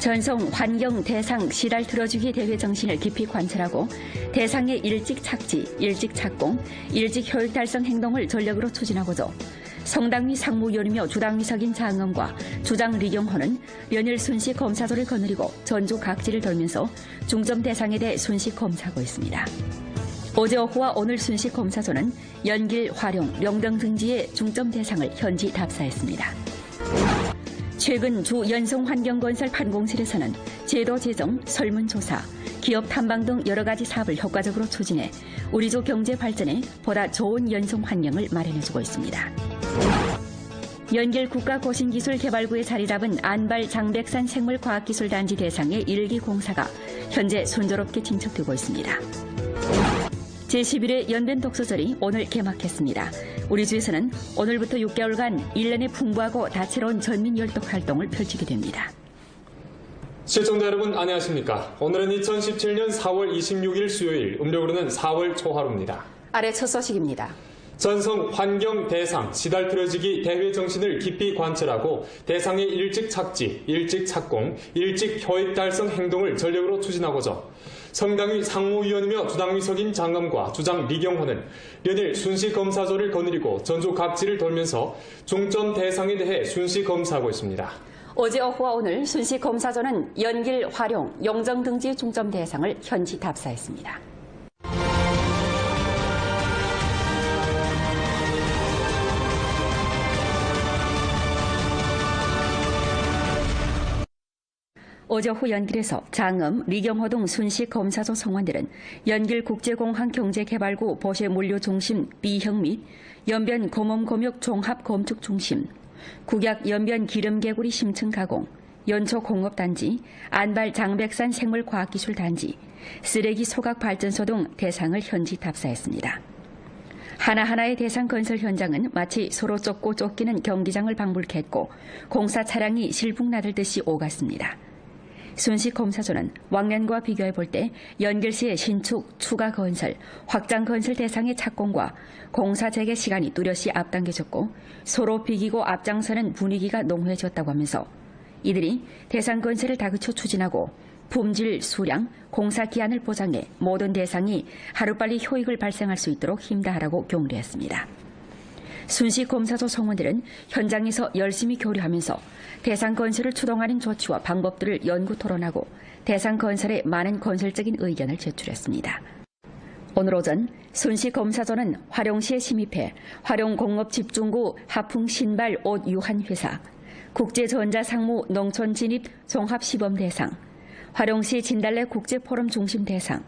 전성 환경 대상 시달 틀어주기 대회 정신을 깊이 관찰하고 대상의 일찍 착지, 일찍 착공, 일찍 효익 달성 행동을 전력으로 추진하고자 성당위 상무위원이며 주당위석인 장엄과 주장 리경호는 연일 순식 검사소를 거느리고 전주 각지를 돌면서 중점 대상에 대해 순식 검사하고 있습니다. 어제 오후와 오늘 순식 검사소는 연길, 화룡, 명동 등지의 중점 대상을 현지 답사했습니다. 최근 주 연성환경건설 판공실에서는 제도 제정, 설문조사, 기업 탐방 등 여러 가지 사업을 효과적으로 추진해 우리조 경제 발전에 보다 좋은 연성 환경을 마련해주고 있습니다. 연길 국가고신기술개발구에 자리 잡은 안발 장백산 생물과학기술단지 대상의 1기 공사가 현재 순조롭게 진척되고 있습니다. 제11회 연변 독서절이 오늘 개막했습니다. 우리 주에서는 오늘부터 6개월간 1년의 풍부하고 다채로운 전민열독 활동을 펼치게 됩니다. 시청자 여러분 안녕하십니까. 오늘은 2017년 4월 26일 수요일, 음력으로는 4월 초하루입니다. 아래 첫 소식입니다. 전성 환경 대상 시달 틀어지기 대회 정신을 깊이 관찰하고 대상의 일찍 착지, 일찍 착공, 일찍 효익 달성 행동을 전력으로 추진하고자 성당위 상무위원이며 주당위석인 장엄과 주장 리경호는 연일 순시 검사소를 거느리고 전주 각지를 돌면서 중점 대상에 대해 순시 검사하고 있습니다. 어제 오후와 오늘 순시 검사소는 연길, 화룡, 용정 등지 중점 대상을 현지 답사했습니다. 어제 오후 연길에서 장엄, 리경호 등 순식 검사소 성원들은 연길국제공항 경제개발구 보세물류중심 B형 및 연변 고몸고목 종합검축중심, 국약 연변 기름개구리 심층 가공, 연초공업단지, 안발 장백산 생물과학기술단지, 쓰레기 소각발전소 등 대상을 현지 답사했습니다. 하나하나의 대상 건설 현장은 마치 서로 쫓고 쫓기는 경기장을 방불케 했고 공사 차량이 실풍나들듯이 오갔습니다. 순식 검사소는 왕년과 비교해 볼 때 연결시의 신축, 추가 건설, 확장 건설 대상의 착공과 공사 재개 시간이 뚜렷이 앞당겨졌고 서로 비기고 앞장서는 분위기가 농후해졌다고 하면서 이들이 대상 건설을 다그쳐 추진하고 품질, 수량, 공사 기한을 보장해 모든 대상이 하루빨리 효익을 발생할 수 있도록 힘다하라고 격려했습니다. 순식 검사소 성원들은 현장에서 열심히 교류하면서 대상 건설을 추동하는 조치와 방법들을 연구 토론하고 대상 건설에 많은 건설적인 의견을 제출했습니다. 오늘 오전 순식 검사소는 화룡시에 침입해 화룡공업집중구 하풍신발 옷유한회사, 국제전자상무 농촌진입 종합시범 대상, 화룡시 진달래 국제포럼 중심 대상,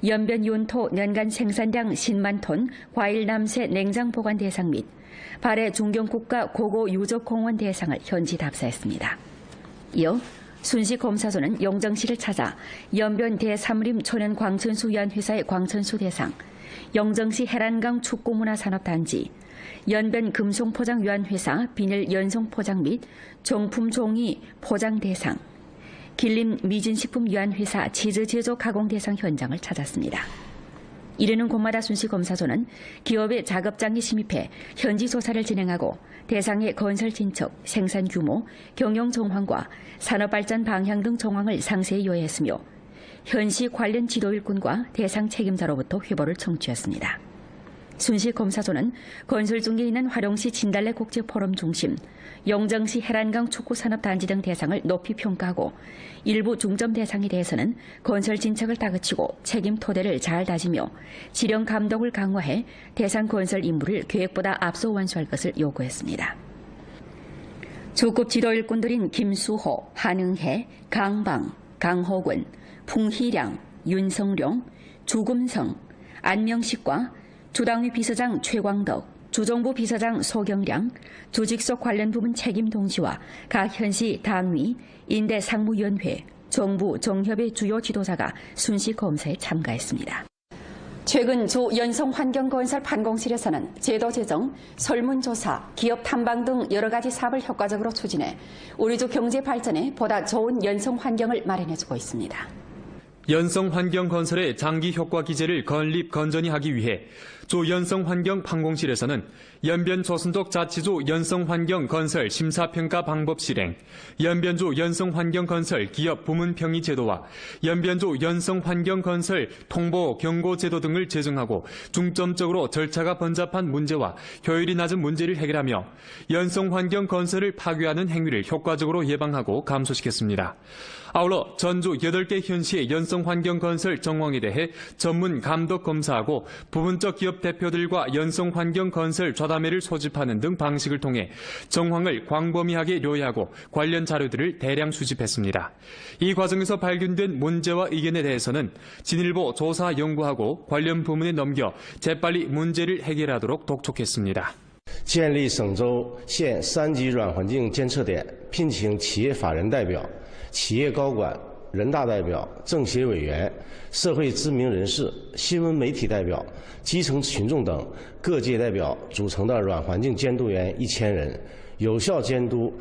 연변윤토 년간 생산량 10만 톤 과일 남새 냉장 보관 대상 및 발해 중경국가 고고 유적공원 대상을 현지 답사했습니다. 이어 순식 검사소는 영정시를 찾아 연변 대삼림 초년 광천수 위안회사의 광천수 대상, 영정시 해란강 축구문화산업단지, 연변 금송포장 위안회사 비닐 연송포장 및 종품 종이 포장 대상, 길림 미진식품위안회사 치즈 제조 가공 대상 현장을 찾았습니다. 이르는 곳마다 순식 검사소는 기업의 작업장에 침입해 현지 조사를 진행하고 대상의 건설 진척, 생산 규모, 경영 정황과 산업발전 방향 등 정황을 상세히 요약했으며 현시 관련 지도 일꾼과 대상 책임자로부터 회보를 청취했습니다. 순식 검사소는 건설 중에 있는 화룡시 진달래 국제포럼 중심, 영정시 해란강 축구산업단지 등 대상을 높이 평가하고 일부 중점 대상에 대해서는 건설 진척을 다그치고 책임 토대를 잘 다지며 지령 감독을 강화해 대상 건설 임무를 계획보다 앞서 완수할 것을 요구했습니다. 주급 지도 일꾼들인 김수호, 한응혜, 강방, 강호근, 풍희량, 윤성룡, 주금성, 안명식과 주당위 비서장 최광덕, 주정부 비서장 소경량, 주직속 관련 부문 책임 동지와 각 현시 당위, 인대 상무위원회, 정부, 정협의 주요 지도자가 순식 검사에 참가했습니다. 최근 주 연성환경건설 판공실에서는 제도 제정, 설문조사, 기업 탐방 등 여러 가지 사업을 효과적으로 추진해 우리주 경제 발전에 보다 좋은 연성환경을 마련해주고 있습니다. 연성환경건설의 장기 효과 기제를 건립 건전히 하기 위해 조 연성환경판공실에서는 연변조선족 자치조 연성환경건설 심사평가 방법 실행, 연변조 연성환경건설 기업 부문평의 제도와 연변조 연성환경건설 통보 경고 제도 등을 제정하고 중점적으로 절차가 번잡한 문제와 효율이 낮은 문제를 해결하며 연성환경건설을 파괴하는 행위를 효과적으로 예방하고 감소시켰습니다. 아울러 전주 8개 현시의 연성환경건설 정황에 대해 전문 감독 검사하고 부분적 기업 대표들과 연성환경건설 좌담회를 소집하는 등 방식을 통해 정황을 광범위하게 요약하고 관련 자료들을 대량 수집했습니다. 이 과정에서 발견된 문제와 의견에 대해서는 진일보 조사 연구하고 관련 부문에 넘겨 재빨리 문제를 해결하도록 독촉했습니다. 建立省州县3级软环境监测点，聘请企业法人代表、企业高管、人大代表、政协委员、社会知名人士、新闻媒体代表、基层群众等各界代表组成的软环境监督员1000人，有效监督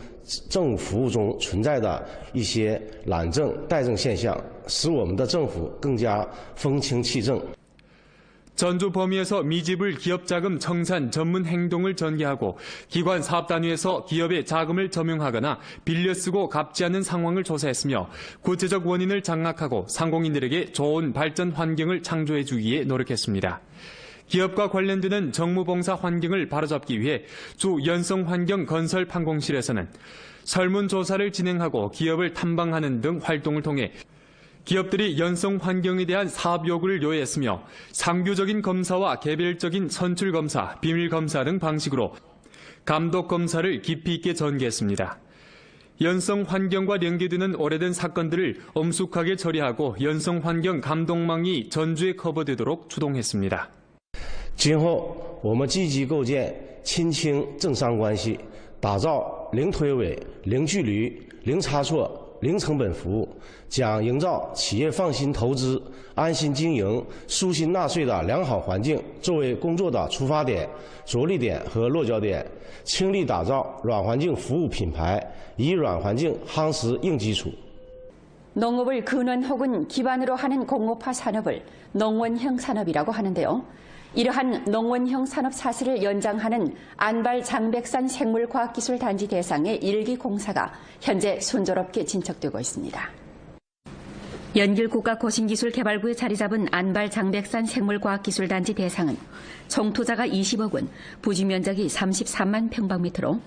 政府服务中存在的一些懒政怠政现象，使我们的政府更加风清气正。 전주 범위에서 미지불 기업자금 청산 전문 행동을 전개하고 기관 사업단위에서 기업의 자금을 점용하거나 빌려 쓰고 갚지 않는 상황을 조사했으며 구체적 원인을 장악하고 상공인들에게 좋은 발전 환경을 창조해 주기에 노력했습니다. 기업과 관련되는 정무봉사 환경을 바로잡기 위해 주 연성환경건설판공실에서는 설문조사를 진행하고 기업을 탐방하는 등 활동을 통해 기업들이 연성 환경에 대한 사업 요구를 요했으며 상규적인 검사와 개별적인 선출 검사, 비밀 검사 등 방식으로 감독 검사를 깊이 있게 전개했습니다. 연성 환경과 연계되는 오래된 사건들을 엄숙하게 처리하고 연성 환경 감독망이 전주에 커버되도록 주동했습니다. 今后我们积极构建亲清政商关系，打造零推诿、零距离、零差错。 零成本服务，将营造企业放心投资、安心经营、舒心纳税的良好环境作为工作的出发点、着力点和落脚点，倾力打造软环境服务品牌，以软环境夯实硬基础。 농업을 근원 혹은 기반으로 하는 공업화 산업을 농원형 산업이라고 하는데요. 이러한 농원형 산업 사슬을 연장하는 안발 장백산 생물과학기술단지 대상의 1기 공사가 현재 순조롭게 진척되고 있습니다. 연길국가고신기술개발부에 자리 잡은 안발 장백산 생물과학기술단지 대상은 총 투자가 20억 원, 부지 면적이 33만 평방미터로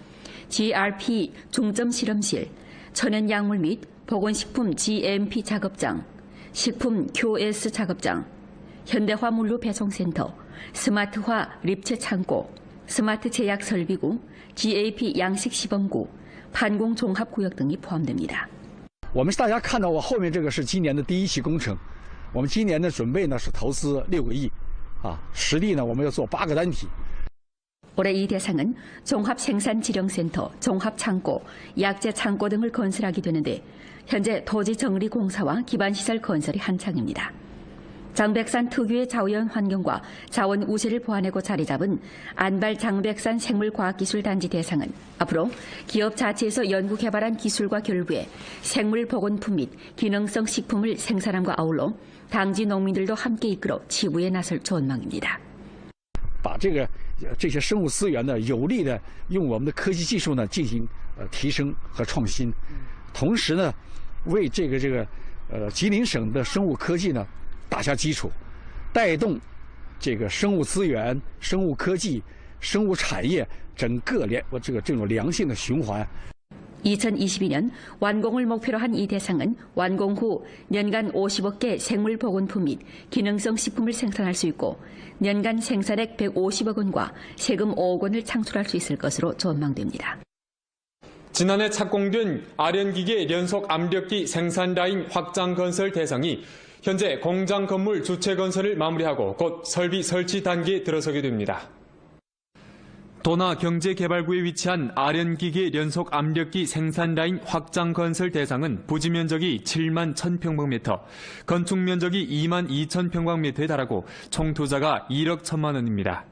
GRP 중점실험실, 천연약물 및 보건식품 GMP 작업장, 식품 QS 작업장, 현대화 물류 배송센터, 스마트화 립체 창고, 스마트 제약 설비구, GAP 양식 시범구, 판공 종합구역 등이 포함됩니다. 我们大家看到我后面这个是今年的第1期工程，我们今年的准备呢是投资6个亿，实地呢我们要做8个单体。 올해 이 대상은 종합생산지령센터, 종합창고, 약재창고 등을 건설하게 되는데 현재 토지 정리 공사와 기반시설 건설이 한창입니다. 장백산 특유의 자연 환경과 자원 우세를 보완하고 자리 잡은 안발 장백산 생물과학기술단지 대상은 앞으로 기업 자체에서 연구개발한 기술과 결부해 생물보건품 및 기능성 식품을 생산함과 아울러 당지农民들도 함께 이끌어 치부에 나설 전망입니다. 把这些生物资源呢，有力的用我们的科技技术呢进行提升和创新，同时呢，为这个吉林省的生物科技呢打下基础，带动这个生物资源、生物科技、生物产业整个这种良性的循环。 2022년 완공을 목표로 한 이 대상은 완공 후 년간 50억 개 생물보건품 및 기능성 식품을 생산할 수 있고 년간 생산액 150억 원과 세금 5억 원을 창출할 수 있을 것으로 전망됩니다. 지난해 착공된 아련기계 연속 압력기 생산 라인 확장 건설 대상이 현재 공장 건물 주체 건설을 마무리하고 곧 설비 설치 단계에 들어서게 됩니다. 도나경제개발구에 위치한 아련기계 연속 압력기 생산 라인 확장 건설 대상은 부지 면적이 7만 1,000평방미터, 건축 면적이 2만 2,000평방미터에 달하고 총 투자가 1억 1천만 원입니다.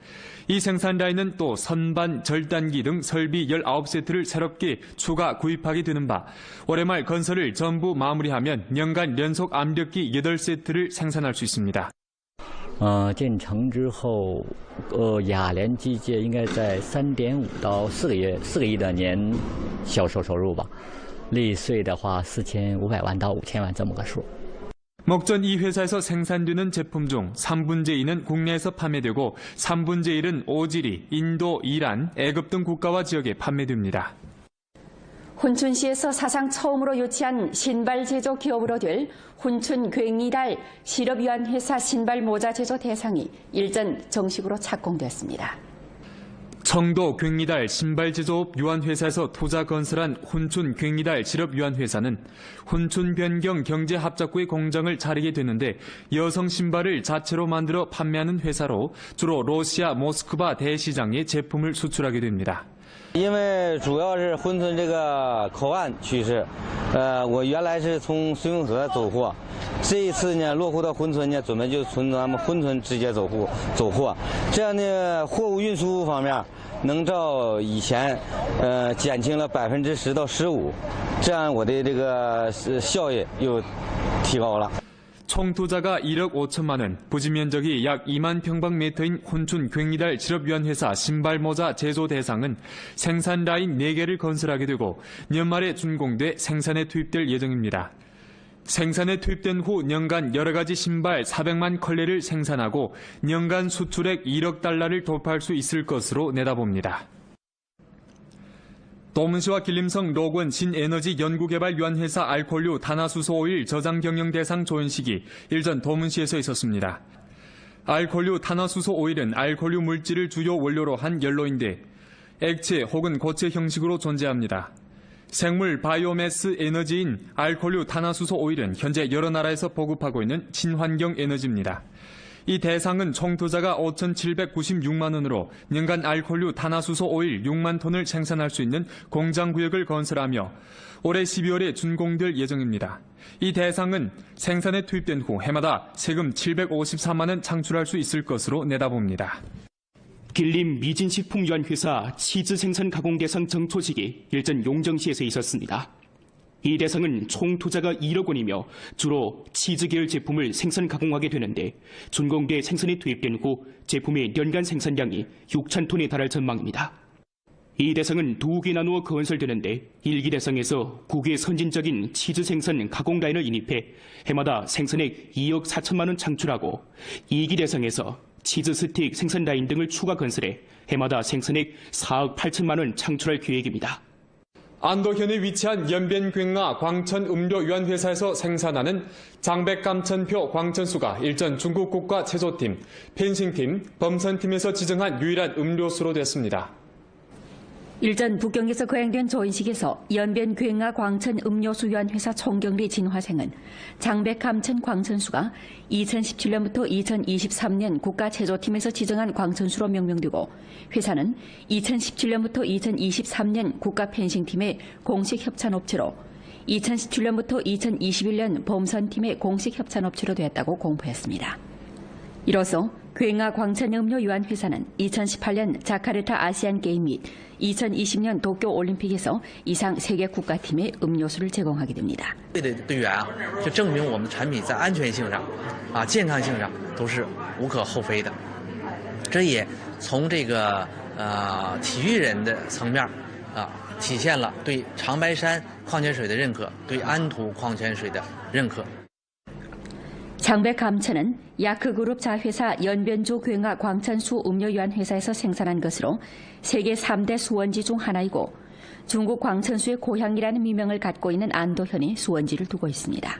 이 생산 라인은 또 선반, 절단기 등 설비 19세트를 새롭게 추가 구입하게 되는 바 올해 말 건설을 전부 마무리하면 연간 연속 압력기 8세트를 생산할 수 있습니다. 建成之后，雅联机械应该在3.5到4个亿的年销售收入吧，利税的话4500万到5000万这么个数。 먹전 이 회사에서 생산되는 제품 중 3분의 2는 국내에서 판매되고 3분의 1은 오지리, 인도, 이란, 애굽 등 국가와 지역에 판매됩니다. 훈춘시에서 사상 처음으로 유치한 신발 제조 기업으로 될 훈춘 괭이달 실업위안회사 신발 모자 제조 대상이 일전 정식으로 착공됐습니다. 청도 괭이달 신발 제조업 유한회사에서 토자 건설한 훈춘 괭이달 실업유한회사는 훈춘 변경 경제합작구의 공장을 차리게 됐는데 여성 신발을 자체로 만들어 판매하는 회사로 주로 러시아 모스크바 대시장에 제품을 수출하게 됩니다. 因为主要是珲春这个口岸趋势，我原来是从绥永河走货，这一次呢落户到珲春呢，准备就从咱们珲春直接走货，这样的货物运输方面能照以前减轻了10%到15%，这样我的这个效益又提高了。 총 투자가 1억 5천만 원, 부지 면적이 약 2만 평방미터인 훈춘 괭이달 실업유한회사 신발 모자 제조 대상은 생산 라인 4개를 건설하게 되고 연말에 준공돼 생산에 투입될 예정입니다. 생산에 투입된 후 년간 여러 가지 신발 400만 컬레를 생산하고 년간 수출액 1억 달러를 돌파할 수 있을 것으로 내다봅니다. 도문시와 길림성 로건 신에너지연구개발유한회사 알코올류 탄화수소오일 저장경영 대상 조연식이 일전 도문시에서 있었습니다. 알코올류 탄화수소오일은 알코올류 물질을 주요 원료로 한 연료인데 액체 혹은 고체 형식으로 존재합니다. 생물 바이오매스 에너지인 알코올류 탄화수소오일은 현재 여러 나라에서 보급하고 있는 친환경 에너지입니다. 이 대상은 총 투자가 5,796만 원으로 년간 알코올류 탄화수소 오일 6만 톤을 생산할 수 있는 공장구역을 건설하며 올해 12월에 준공될 예정입니다. 이 대상은 생산에 투입된 후 해마다 세금 754만 원 창출할 수 있을 것으로 내다봅니다. 길림 미진식품유한회사 치즈 생산 가공 대상 정초식이 일전 용정시에서 있었습니다. 이 대상은 총 투자가 1억 원이며 주로 치즈 계열 제품을 생산 가공하게 되는데 준공돼 생산에 투입된 후 제품의 연간 생산량이 6천 톤에 달할 전망입니다. 이 대상은 2개 나누어 건설되는데 1기 대상에서 국외 선진적인 치즈 생산 가공 라인을 인입해 해마다 생산액 2억 4천만 원 창출하고 2기 대상에서 치즈 스틱 생산 라인 등을 추가 건설해 해마다 생산액 4억 8천만 원 창출할 계획입니다. 안도현에 위치한 연변괭아 광천음료유한회사에서 생산하는 장백감천표 광천수가 일전 중국 국가 체조팀, 펜싱팀, 범선팀에서 지정한 유일한 음료수로 됐습니다. 일전 북경에서 거행된 조인식에서 연변괭아 광천음료수유한회사 총경리 진화생은 장백감천 광천수가 2017년부터 2023년 국가체조팀에서 지정한 광천수로 명명되고 회사는 2017년부터 2023년 국가펜싱팀의 공식 협찬업체로 2017년부터 2021년 범선팀의 공식 협찬업체로 되었다고 공포했습니다. 이로써 괭아 광천음료유한회사는 2018년 자카르타 아시안게임 및 2020년 도쿄올림픽에서 이상 세계 국가팀의 음료수를 제공하게 됩니다. 队员就证明我们产品在安全性上健康性上都是无可厚非的。这也从这个体育人的层面体现了对长白山矿泉水的认可，对安图矿泉水的认可。 장백감천은 야크그룹 자회사 연변조 괭아 광천수 음료유한회사에서 생산한 것으로 세계 3대 수원지 중 하나이고 중국 광천수의 고향이라는 미명을 갖고 있는 안도현이 수원지를 두고 있습니다.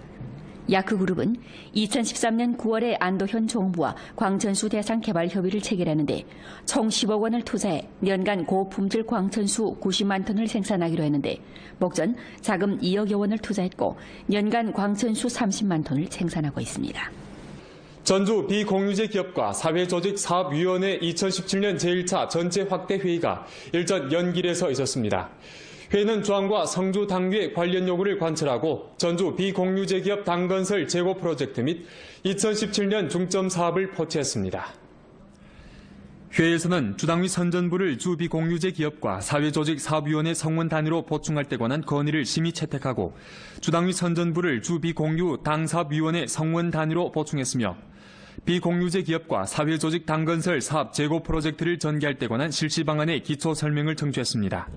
야크그룹은 2013년 9월에 안도현 정부와 광천수 대상 개발 협의를 체결했는데 총 10억 원을 투자해 년간 고품질 광천수 90만 톤을 생산하기로 했는데 목전 자금 2억여 원을 투자했고 년간 광천수 30만 톤을 생산하고 있습니다. 전주 비공유제 기업과 사회조직사업위원회 2017년 제1차 전체 확대 회의가 일전 연길에서 있었습니다. 회의는 주항과 성주 당규의 관련 요구를 관철하고 전주 비공유제 기업 당건설 재고 프로젝트 및 2017년 중점 사업을 포착했습니다. 회의에서는 주당위 선전부를 주 비공유제 기업과 사회조직사업위원회 성원 단위로 보충할 때 관한 건의를 심의 채택하고 주당위 선전부를 주 비공유 당사업위원회 성원 단위로 보충했으며 비공유제 기업과 사회조직 당건설 사업 재고 프로젝트를 전개할 때 관한 실시 방안의 기초 설명을 청취했습니다.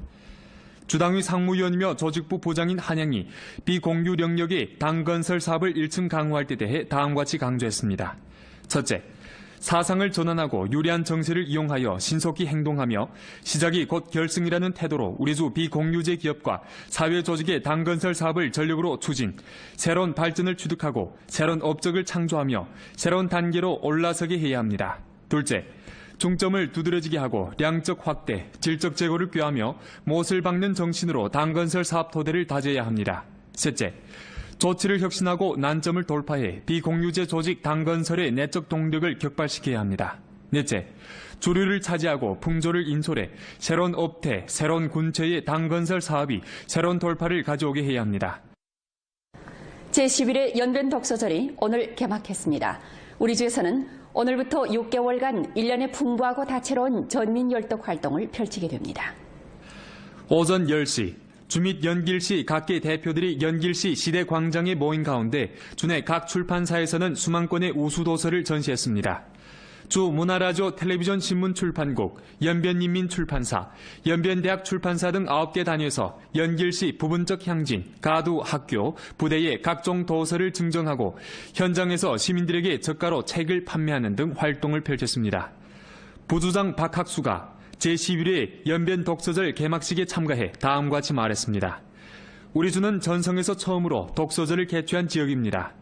주당의 상무위원이며 조직부 부장인 한양이 비공유 영역의 당건설 사업을 1층 강화할 때 대해 다음과 같이 강조했습니다. 첫째, 사상을 전환하고 유리한 정세를 이용하여 신속히 행동하며 시작이 곧 결승이라는 태도로 우리주 비공유제 기업과 사회조직의 당건설 사업을 전력으로 추진, 새로운 발전을 취득하고 새로운 업적을 창조하며 새로운 단계로 올라서게 해야 합니다. 둘째, 중점을 두드러지게 하고 양적 확대, 질적 제고를 꾀하며 못을 박는 정신으로 당건설 사업 토대를 다져야 합니다. 셋째, 조치를 혁신하고 난점을 돌파해 비공유제 조직 당건설의 내적 동력을 격발시켜야 합니다. 넷째, 주류를 차지하고 풍조를 인솔해 새로운 업태, 새로운 군체의 당건설 사업이 새로운 돌파를 가져오게 해야 합니다. 제11회 연변 독서절이 오늘 개막했습니다. 우리 주에서는 오늘부터 6개월간 1년의 풍부하고 다채로운 전민열독 활동을 펼치게 됩니다. 오전 10시 주밋 연길시 각계 대표들이 연길시 시대광장에 모인 가운데 주내 각 출판사에서는 수만권의 우수도서를 전시했습니다. 주 문화라디오 텔레비전 신문 출판국, 연변인민출판사, 연변대학 출판사 등 9개 단위에서 연길시 부분적 향진, 가두, 학교, 부대의 각종 도서를 증정하고 현장에서 시민들에게 저가로 책을 판매하는 등 활동을 펼쳤습니다. 부주장 박학수가 제11회 연변 독서절 개막식에 참가해 다음과 같이 말했습니다. 우리 주는 전성에서 처음으로 독서절을 개최한 지역입니다.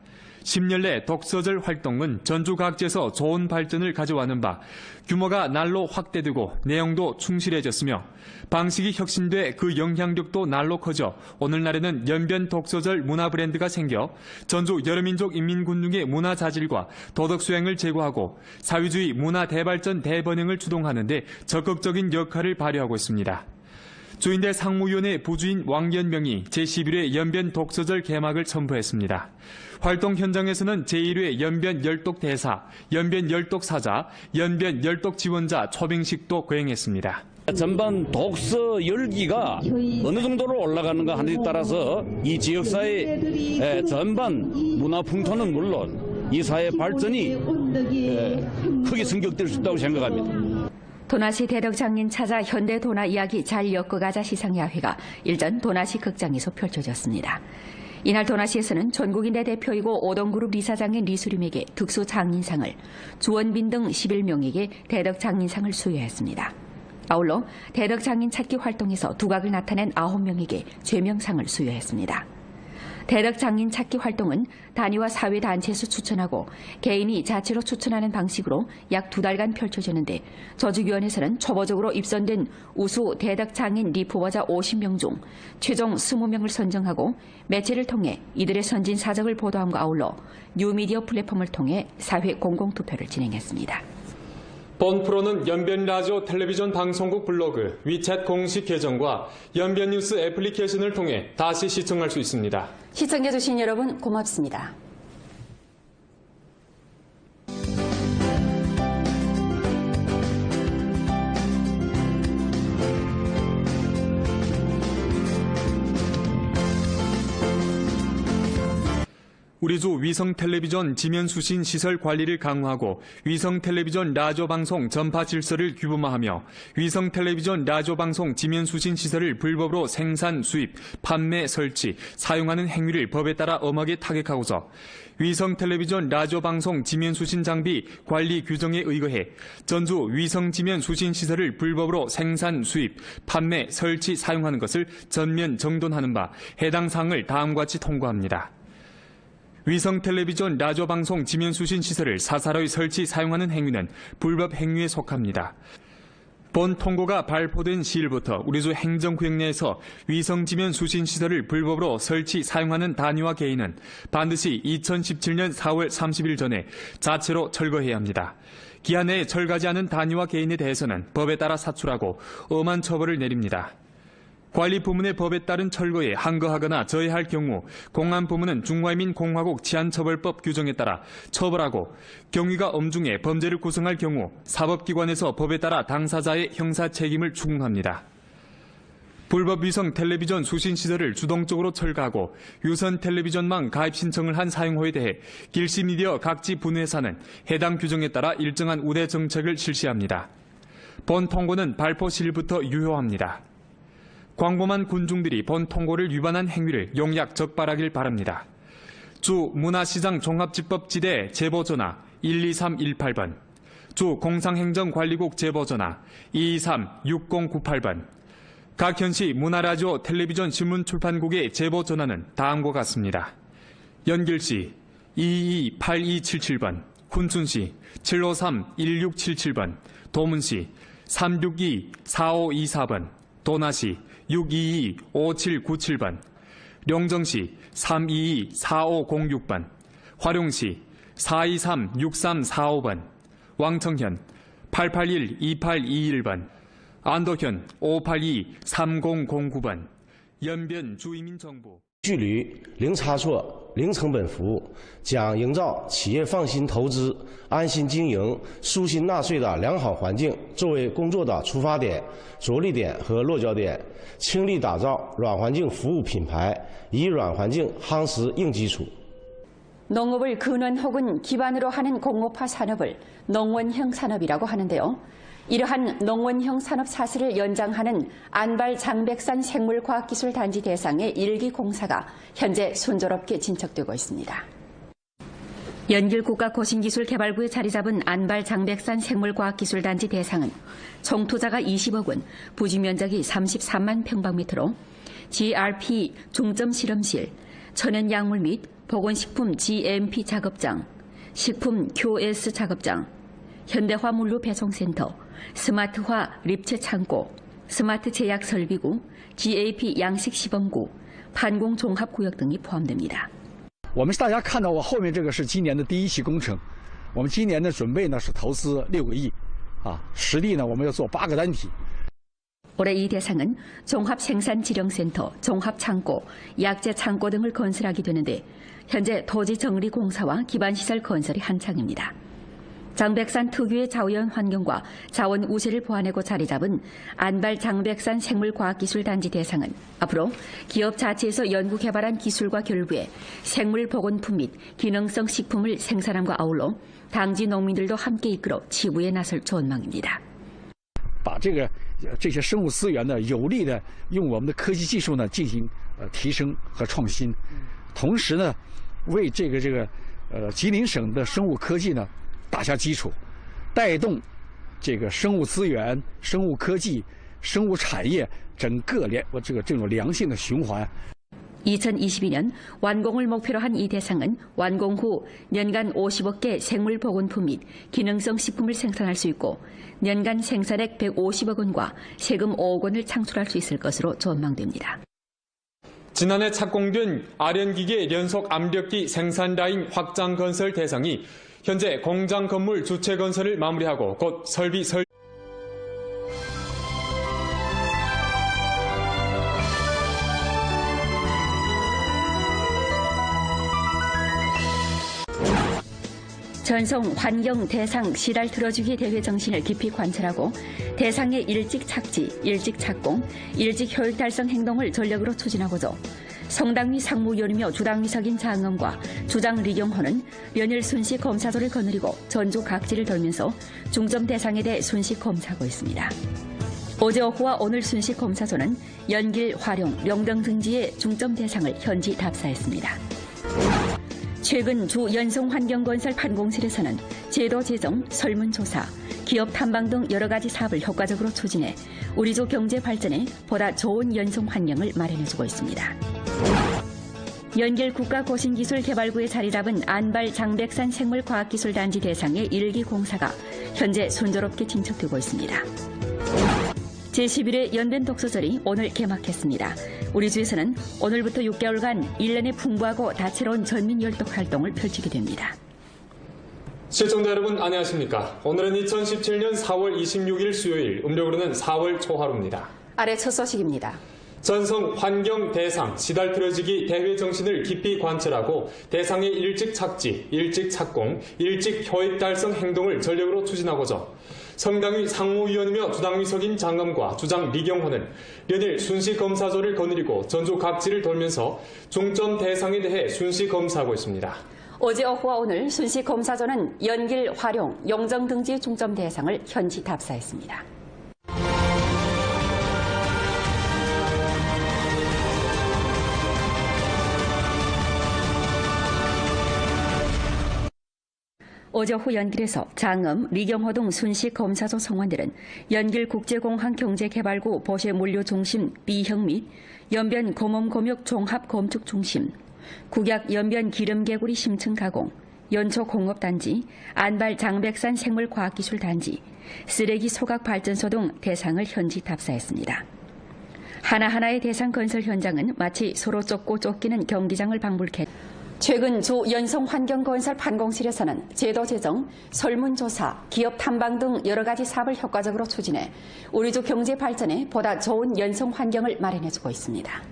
10년 내 독서절 활동은 전주 각지에서 좋은 발전을 가져왔는 바 규모가 날로 확대되고 내용도 충실해졌으며 방식이 혁신돼 그 영향력도 날로 커져 오늘날에는 연변 독서절 문화 브랜드가 생겨 전주 여러민족 인민군중의 문화 자질과 도덕 수행을 제고하고 사회주의 문화 대발전 대번영을 주동하는 데 적극적인 역할을 발휘하고 있습니다. 주인대 상무위원회 부주인 왕연명이 제11회 연변 독서절 개막을 선포했습니다. 활동 현장에서는 제1회 연변 열독 대사, 연변 열독 사자, 연변 열독 지원자 초빙식도 거행했습니다. 전반 독서 열기가 어느 정도로 올라가는가 하는데 따라서 이 지역사회 전반 문화 풍토는 물론 이 사회 발전이 크게 승격될 수 있다고 생각합니다. 도나시 대덕장인 찾아 현대 도나 이야기 잘 엮어가자 시상야회가 일전 도나시 극장에서 펼쳐졌습니다. 이날 도나시에서는 전국인대 대표이고 오동그룹 이사장인 리수림에게 특수장인상을, 주원빈 등 11명에게 대덕장인상을 수여했습니다. 아울러 대덕장인 찾기 활동에서 두각을 나타낸 9명에게 죄명상을 수여했습니다. 대덕장인 찾기 활동은 단위와 사회단체에서 추천하고 개인이 자체로 추천하는 방식으로 약 2달간 펼쳐졌는데 조직위원회에서는 초보적으로 입선된 우수 대덕장인 리포버자 50명 중 최종 20명을 선정하고 매체를 통해 이들의 선진 사적을 보도함과 아울러 뉴미디어 플랫폼을 통해 사회 공공투표를 진행했습니다. 본 프로는 연변라디오 텔레비전 방송국 블로그, 위챗 공식 계정과 연변뉴스 애플리케이션을 통해 다시 시청할 수 있습니다. 시청해주신 여러분 고맙습니다. 우리주 위성텔레비전 지면수신 시설 관리를 강화하고 위성텔레비전 라디오방송 전파 질서를 규범화하며 위성텔레비전 라디오방송 지면수신 시설을 불법으로 생산, 수입, 판매, 설치, 사용하는 행위를 법에 따라 엄하게 타격하고서 위성텔레비전 라디오방송 지면수신 장비 관리 규정에 의거해 전주 위성지면수신 시설을 불법으로 생산, 수입, 판매, 설치, 사용하는 것을 전면 정돈하는 바 해당 사항을 다음과 같이 통고합니다. 위성텔레비전 라디오방송 지면수신 시설을 사사로이 설치, 사용하는 행위는 불법 행위에 속합니다. 본 통고가 발표된 시일부터 우리주 행정구역 내에서 위성지면 수신 시설을 불법으로 설치, 사용하는 단위와 개인은 반드시 2017년 4월 30일 전에 자체로 철거해야 합니다. 기한 내에 철거하지 않은 단위와 개인에 대해서는 법에 따라 사출하고 엄한 처벌을 내립니다. 관리부문의 법에 따른 철거에 항거하거나 저해할 경우 공안부문은 중화민공화국 치안처벌법 규정에 따라 처벌하고 경위가 엄중해 범죄를 구성할 경우 사법기관에서 법에 따라 당사자의 형사 책임을 추궁합니다. 불법 위성 텔레비전 수신 시설을 주동적으로 철거하고 유선 텔레비전망 가입 신청을 한 사용호에 대해 길시미디어 각지 분회사는 해당 규정에 따라 일정한 우대 정책을 실시합니다. 본 통고는 발포 시일부터 유효합니다. 광범한 군중들이 본 통고를 위반한 행위를 용약 적발하길 바랍니다. 주 문화시장 종합집법지대 제보전화 12318번, 주 공상행정관리국 제보전화 2236098번, 각 현시 문화라디오 텔레비전 신문출판국의 제보전화는 다음과 같습니다. 연길시 228277번, 훈춘시 7531677번, 도문시 3624524번, 도나시 6225797번, 룡정시 3224506번, 화룡시 4236345번, 왕청현 8812821번, 안도현 5823009번, 연변 주의민정부 距离零差错、零成本服务，将营造企业放心投资、安心经营、舒心纳税的良好环境作为工作的出发点、着力点和落脚点，倾力打造软环境服务品牌，以软环境夯实硬基础。 농업을 근원 혹은 기반으로 하는 공업화 산업을 농원형 산업이라고 하는데요. 이러한 농원형 산업 사슬을 연장하는 안발 장백산 생물과학기술단지 대상의 1기 공사가 현재 순조롭게 진척되고 있습니다. 연길국가고신기술개발부에 자리 잡은 안발 장백산 생물과학기술단지 대상은 총 투자가 20억 원, 부지 면적이 33만 평방미터로 GRP 중점실험실, 천연약물 및 보건식품 GMP 작업장, 식품 QS 작업장, 현대화 물류 배송센터, 스마트화 립체 창고, 스마트 제약 설비구, GAP 양식 시범구, 판공 종합구역 등이 포함됩니다. 我们大家看到我后面这个是今年的第一期工程，我们今年的准备呢是投资6个亿，实地呢我们要做8个单体。 올해 이 대상은 종합생산지령센터, 종합창고, 약재창고 등을 건설하게 되는데 현재 토지 정리 공사와 기반시설 건설이 한창입니다. 장백산 특유의 자연 환경과 자원 우세를 보완하고 자리 잡은 안발 장백산 생물과학기술단지 대상은 앞으로 기업 자체에서 연구개발한 기술과 결부해 생물보건품 및 기능성 식품을 생산함과 아울러 당지 농민들도 함께 이끌어 지구에 나설 전망입니다. 把这些生物资源呢，有力的用我们的科技技术呢进行提升和创新，同时呢，为这个吉林省的生物科技呢打下基础，带动这个生物资源、生物科技、生物产业整个这种良性的循环。 2022년 완공을 목표로 한 이 대상은 완공 후 년간 50억 개 생물보건품 및 기능성 식품을 생산할 수 있고 년간 생산액 150억 원과 세금 5억 원을 창출할 수 있을 것으로 전망됩니다. 지난해 착공된 아련기계 연속 암벽기 생산 라인 확장 건설 대상이 현재 공장 건물 주체 건설을 마무리하고 곧 설비 전송 환경 대상 시달 틀어주기 대회 정신을 깊이 관찰하고 대상의 일찍 착지, 일찍 착공, 일찍 효율 달성 행동을 전력으로 추진하고자 성당위 상무위원이며 주당위석인 장엄과 주장 리경호는 연일 순식 검사소를 거느리고 전주 각지를 돌면서 중점 대상에 대해 순식 검사하고 있습니다. 어제 오후와 오늘 순식 검사소는 연길, 화룡, 영등 등지의 중점 대상을 현지 답사했습니다. 최근 주 연성환경건설 판공실에서는 제도 제정, 설문조사, 기업 탐방 등 여러 가지 사업을 효과적으로 추진해 우리 주 경제 발전에 보다 좋은 연성 환경을 마련해주고 있습니다. 연길국가고신기술개발부에 자리 잡은 안발 장백산 생물과학기술단지 대상의 1기 공사가 현재 순조롭게 진척되고 있습니다. 제11회 연변 독서절이 오늘 개막했습니다. 우리 주에서는 오늘부터 6개월간 1년의 풍부하고 다채로운 전민열독 활동을 펼치게 됩니다. 시청자 여러분 안녕하십니까? 오늘은 2017년 4월 26일 수요일, 음력으로는 4월 초하루입니다. 아래 첫 소식입니다. 전성 환경 대상 시달 틀어지기 대회 정신을 깊이 관철하고 대상의 일찍 착지, 일찍 착공, 일찍 효익 달성 행동을 전력으로 추진하고자 성당위 상무위원이며 주당위석인 장엄과 주장 리경호는 연일 순시검사조를 거느리고 전주 각지를 돌면서 중점 대상에 대해 순시검사하고 있습니다. 어제 오후와 오늘 순시검사조는 연길, 활용, 영정 등지 중점 대상을 현지 답사했습니다. 어제 오후 연길에서 장엄, 리경호 등 순시검사조 성원들은 연길국제공항 경제개발구 보쉐물류중심 B형 및 연변 고몸고목 종합검축중심, 국약 연변 기름개구리 심층 가공, 연초공업단지, 안발 장백산 생물과학기술단지, 쓰레기 소각발전소 등 대상을 현지 답사했습니다. 하나하나의 대상 건설 현장은 마치 서로 쫓고 쫓기는 경기장을 방불케 최근 주 연성환경건설 판공실에서는 제도 제정, 설문조사, 기업 탐방 등 여러 가지 사업을 효과적으로 추진해 우리 주 경제 발전에 보다 좋은 연성환경을 마련해주고 있습니다.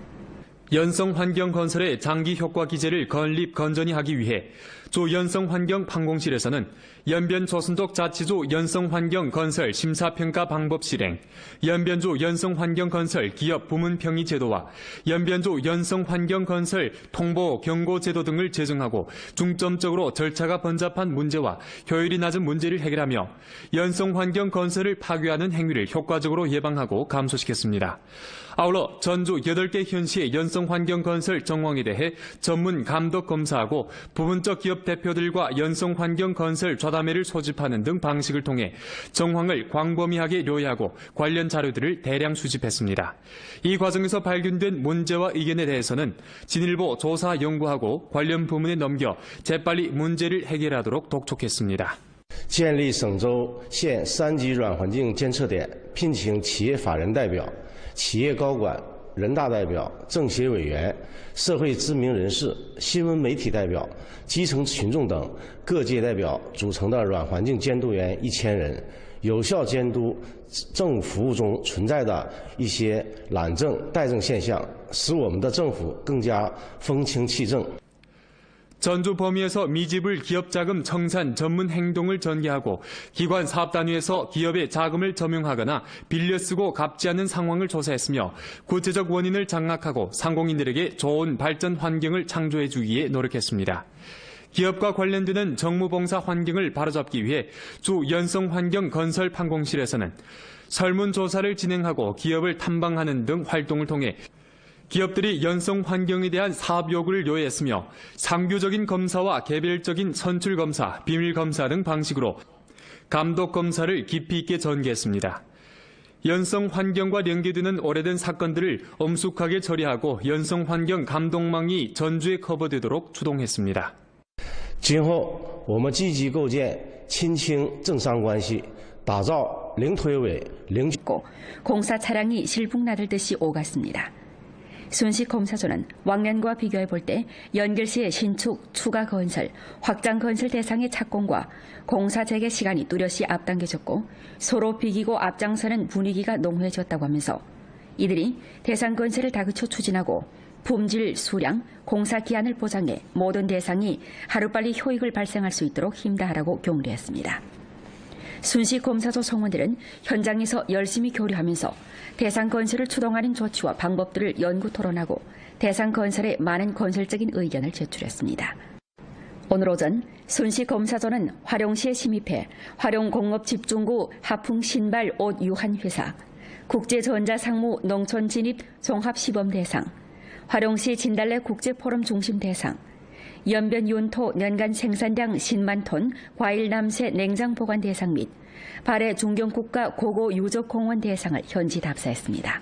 연성환경건설의 장기 효과 기제를 건립 건전히 하기 위해 조 연성환경판공실에서는 연변 조선독 자치조 연성환경건설 심사평가 방법 실행, 연변조 연성환경건설 기업 부문평의 제도와 연변조 연성환경건설 통보 경고 제도 등을 제정하고 중점적으로 절차가 번잡한 문제와 효율이 낮은 문제를 해결하며 연성환경건설을 파괴하는 행위를 효과적으로 예방하고 감소시켰습니다. 아울러 전주 8개 현시의 연성환경건설 정황에 대해 전문 감독 검사하고 부분적 기업 대표들과 연성환경건설 좌담회를 소집하는 등 방식을 통해 정황을 광범위하게 요약하고 관련 자료들을 대량 수집했습니다. 이 과정에서 발견된 문제와 의견에 대해서는 진일보 조사 연구하고 관련 부문에 넘겨 재빨리 문제를 해결하도록 독촉했습니다. 建立省州县3级软环境监测点，聘请企业法人代表、企业高管、人大代表、政协委员、社会知名人士、新闻媒体代表、基层群众等各界代表组成的软环境监督员1000人，有效监督政务服务中存在的一些懒政怠政现象，使我们的政府更加风清气正。 전주 범위에서 미지불 기업자금 청산 전문 행동을 전개하고 기관 사업단위에서 기업의 자금을 점용하거나 빌려 쓰고 갚지 않는 상황을 조사했으며 구체적 원인을 장악하고 상공인들에게 좋은 발전 환경을 창조해주기 위해 노력했습니다. 기업과 관련되는 정무봉사 환경을 바로잡기 위해 주 연성환경건설판공실에서는 설문조사를 진행하고 기업을 탐방하는 등 활동을 통해 기업들이 연성 환경에 대한 사업 요구를 요구했으며 상규적인 검사와 개별적인 선출 검사, 비밀 검사 등 방식으로 감독 검사를 깊이 있게 전개했습니다. 연성 환경과 연계되는 오래된 사건들을 엄숙하게 처리하고 연성 환경 감독망이 전주에 커버되도록 주동했습니다. 今后我们积极构建亲清政商关系，打造零推诿、零 공사 차량이 실풍나들듯이 오갔습니다. 순시검사조는 왕년과 비교해 볼 때 연결시의 신축, 추가 건설, 확장 건설 대상의 착공과 공사 재개 시간이 뚜렷이 앞당겨졌고 서로 비기고 앞장서는 분위기가 농후해졌다고 하면서 이들이 대상 건설을 다그쳐 추진하고 품질, 수량, 공사 기한을 보장해 모든 대상이 하루빨리 효익을 발생할 수 있도록 힘다하라고 격려했습니다. 순시검사조 성원들은 현장에서 열심히 교류하면서 대상 건설을 추동하는 조치와 방법들을 연구 토론하고 대상 건설에 많은 건설적인 의견을 제출했습니다. 오늘 오전 순시검사조는 화룡시에 침입해 화룡공업집중구 하풍신발 옷 유한회사, 국제전자상무 농촌진입 종합시범대상, 화룡시 진달래 국제포럼 중심대상, 연변윤토 년간 생산량 10만 톤 과일 남새 냉장 보관 대상 및 발해 중경국가 고고 유적공원 대상을 현지 답사했습니다.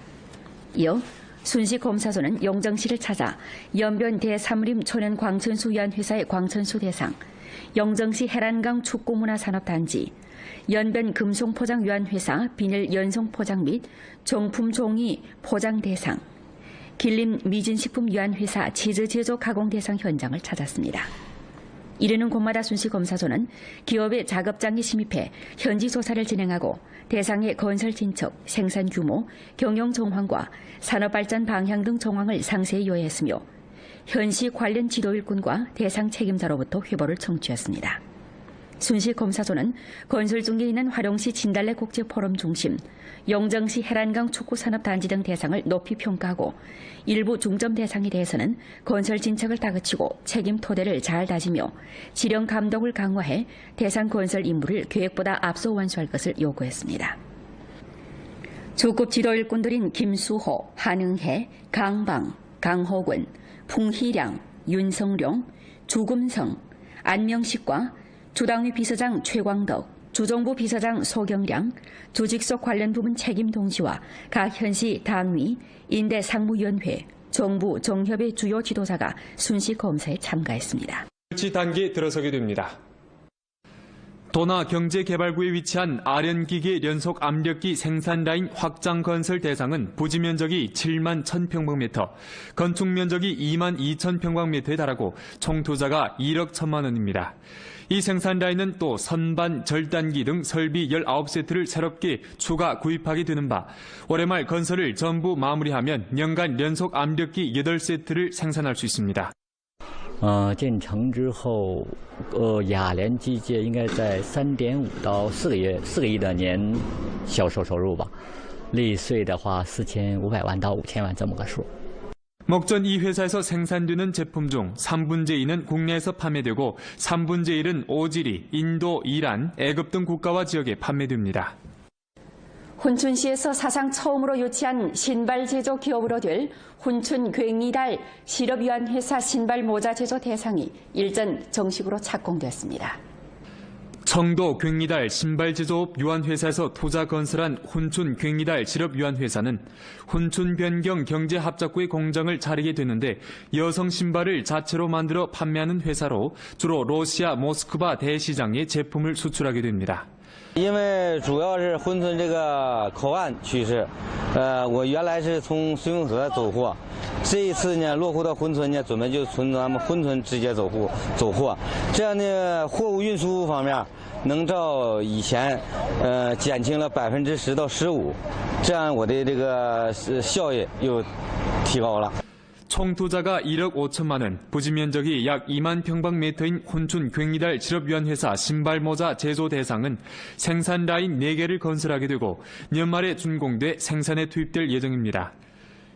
이어 순시검사조는 영정시를 찾아 연변 대삼림 초년 광천수 위안회사의 광천수 대상, 영정시 해란강 축구문화산업단지, 연변 금송포장 위안회사 비닐 연송포장 및 정품 종이 포장 대상, 길림 미진식품 위안회사 치즈 제조 가공 대상 현장을 찾았습니다. 이르는 곳마다 순시검사소는 기업의 작업장에 침입해 현지 조사를 진행하고 대상의 건설 진척, 생산 규모, 경영 정황과 산업발전 방향 등 정황을 상세히 요약했으며 현시 관련 지도 일꾼과 대상 책임자로부터 회보를 청취했습니다. 순시검사소는 건설 중에 있는 화룡시 진달래 국제포럼 중심, 영정시 해란강 축구산업단지 등 대상을 높이 평가하고 일부 중점 대상에 대해서는 건설 진척을 다그치고 책임 토대를 잘 다지며 지령 감독을 강화해 대상 건설 임무를 계획보다 앞서 완수할 것을 요구했습니다. 주급 지도 일꾼들인 김수호, 한응혜, 강방, 강호근, 풍희량, 윤성룡, 주금성, 안명식과 주당위 비서장 최광덕, 주정부 비서장 소경량, 조직속 관련 부문 책임 동지와 각 현시 당위, 인대 상무위원회, 정부, 정협의 주요 지도자가 순시 검사에 참가했습니다. 설치 단계에 들어서게 됩니다. 도나 경제개발구에 위치한 아련기계 연속 압력기 생산 라인 확장 건설 대상은 부지 면적이 7만 1,000평방미터, 건축 면적이 2만 2천 평방미터에 달하고 총 투자가 1억 1천만 원입니다. 이 생산 라인은 또 선반, 절단기 등 설비 19세트를 새롭게 추가 구입하게 되는 바 올해 말 건설을 전부 마무리하면 년간 연속 압력기 8세트를 생산할 수 있습니다. 建成之后，雅联机械应该在3.5到4个亿的年销售收入吧，利税的话4500万到5000万这么个数。 목전 이 회사에서 생산되는 제품 중 3분의 2는 국내에서 판매되고 3분의 1은 오지리, 인도, 이란, 애굽 등 국가와 지역에 판매됩니다. 훈춘시에서 사상 처음으로 유치한 신발 제조 기업으로 될 훈춘 괭이달 실업위안회사 신발 모자 제조 대상이 일전 정식으로 착공됐습니다. 청도 괭이달 신발 제조업 유한회사에서 토자 건설한 훈춘 괭이달 실업유한회사는 훈춘 변경 경제합작구의 공장을 차리게 되는데 여성 신발을 자체로 만들어 판매하는 회사로 주로 러시아 모스크바 대시장에 제품을 수출하게 됩니다. 因为主要是珲春这个口岸趋势，我原来是从绥永河走货，这一次呢落户到珲春呢，准备就从咱们珲春直接走货，这样呢货物运输方面能照以前减轻了10%到15%，这样我的这个效益又提高了。 총 투자가 1억 5천만 원, 부지 면적이 약 2만 평방미터인 훈춘 괭이달 실업유한회사 신발모자 제조 대상은 생산 라인 4개를 건설하게 되고 연말에 준공돼 생산에 투입될 예정입니다.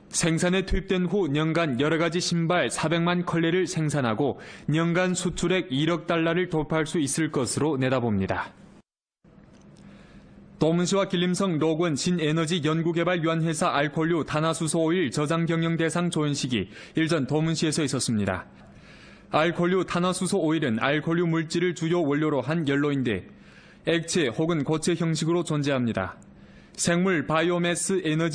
생산에 투입된 후 년간 여러 가지 신발 400만 컬레를 생산하고 년간 수출액 1억 달러를 돌파할 수 있을 것으로 내다봅니다. 도문시와 길림성 로건 신에너지연구개발유한회사 알코올류 탄화수소오일 저장 경영 대상 조연식이 일전 도문시에서 있었습니다. 알코올류 탄화수소오일은 알코올류 물질을 주요 원료로 한 연료인데 액체 혹은 고체 형식으로 존재합니다. 생물 바이오매스 에너지